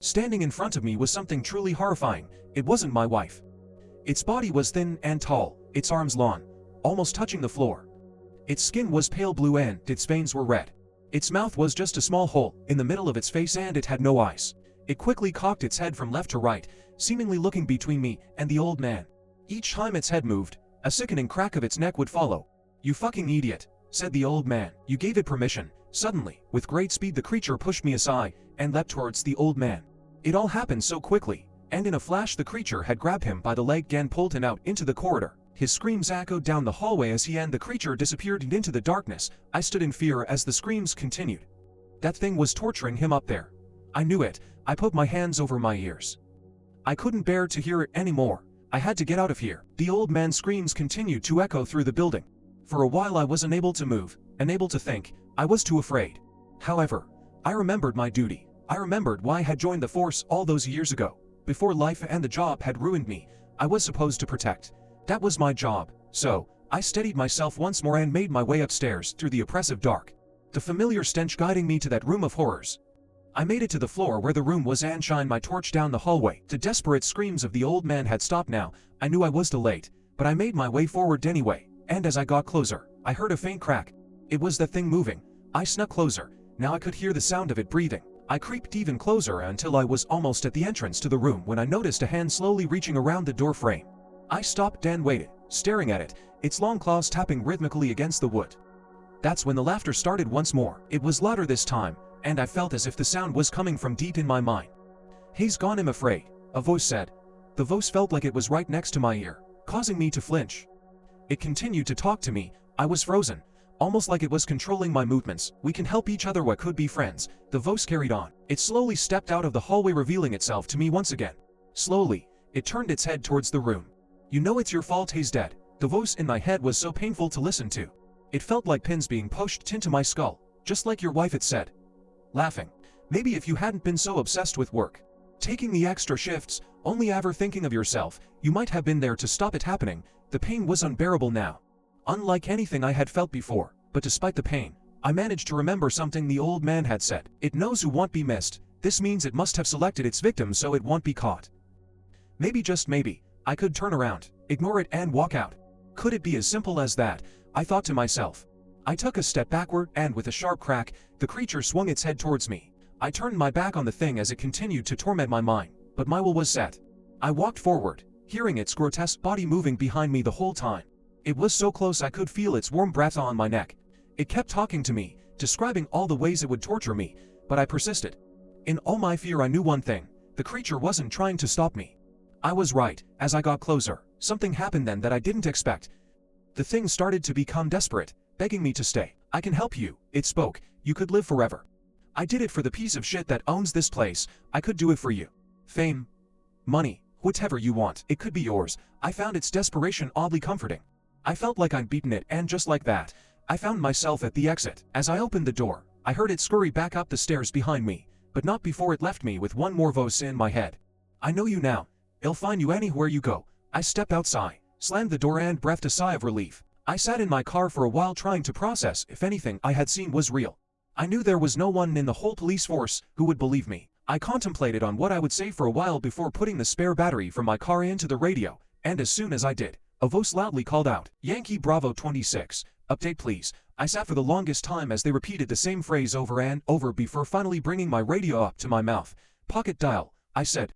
Standing in front of me was something truly horrifying. It wasn't my wife. Its body was thin and tall, its arms long, almost touching the floor. Its skin was pale blue and its veins were red. Its mouth was just a small hole in the middle of its face and it had no eyes. It quickly cocked its head from left to right, seemingly looking between me and the old man. Each time its head moved, a sickening crack of its neck would follow. "You fucking idiot," said the old man. "You gave it permission." Suddenly, with great speed the creature pushed me aside and leapt towards the old man. It all happened so quickly, and in a flash the creature had grabbed him by the leg and pulled him out into the corridor. His screams echoed down the hallway as he and the creature disappeared into the darkness. I stood in fear as the screams continued. That thing was torturing him up there. I knew it. I put my hands over my ears. I couldn't bear to hear it anymore. I had to get out of here. The old man's screams continued to echo through the building. For a while I was unable to move, unable to think. I was too afraid. However, I remembered my duty. I remembered why I had joined the force all those years ago. Before life and the job had ruined me, I was supposed to protect. That was my job. So, I steadied myself once more and made my way upstairs through the oppressive dark, the familiar stench guiding me to that room of horrors. I made it to the floor where the room was and shined my torch down the hallway. The desperate screams of the old man had stopped now. I knew I was too late, but I made my way forward anyway, and as I got closer, I heard a faint crack. It was that thing moving. I snuck closer. Now I could hear the sound of it breathing. I creeped even closer until I was almost at the entrance to the room when I noticed a hand slowly reaching around the door frame. I stopped and waited, staring at it, its long claws tapping rhythmically against the wood. That's when the laughter started once more. It was louder this time, and I felt as if the sound was coming from deep in my mind. "He's gone, I'm afraid," a voice said. The voice felt like it was right next to my ear, causing me to flinch. It continued to talk to me. I was frozen, almost like it was controlling my movements. "We can help each other, we could be friends," the voice carried on. It slowly stepped out of the hallway, revealing itself to me once again. Slowly, it turned its head towards the room. "You know it's your fault he's dead." The voice in my head was so painful to listen to. It felt like pins being pushed into my skull, just like your wife, it said. Laughing. "Maybe if you hadn't been so obsessed with work, taking the extra shifts, only ever thinking of yourself, you might have been there to stop it happening." The pain was unbearable now, unlike anything I had felt before, but despite the pain, I managed to remember something the old man had said. "It knows who won't be missed. This means it must have selected its victim so it won't be caught." Maybe, just maybe, I could turn around, ignore it and walk out. Could it be as simple as that? I thought to myself. I took a step backward and with a sharp crack, the creature swung its head towards me. I turned my back on the thing as it continued to torment my mind, but my will was set. I walked forward, hearing its grotesque body moving behind me the whole time. It was so close I could feel its warm breath on my neck. It kept talking to me, describing all the ways it would torture me, but I persisted. In all my fear I knew one thing: the creature wasn't trying to stop me. I was right. As I got closer, something happened then that I didn't expect. The thing started to become desperate, begging me to stay. "I can help you," it spoke. "You could live forever. I did it for the piece of shit that owns this place. I could do it for you. Fame, money, whatever you want, it could be yours." I found its desperation oddly comforting. I felt like I'd beaten it, and just like that, I found myself at the exit. As I opened the door, I heard it scurry back up the stairs behind me, but not before it left me with one more voice in my head. "I know you now. It'll find you anywhere you go." I stepped outside, slammed the door and breathed a sigh of relief. I sat in my car for a while trying to process if anything I had seen was real. I knew there was no one in the whole police force who would believe me. I contemplated on what I would say for a while before putting the spare battery from my car into the radio, and as soon as I did, a voice loudly called out, "Yankee Bravo 26, update please." I sat for the longest time as they repeated the same phrase over and over before finally bringing my radio up to my mouth. "Pocket dial," I said,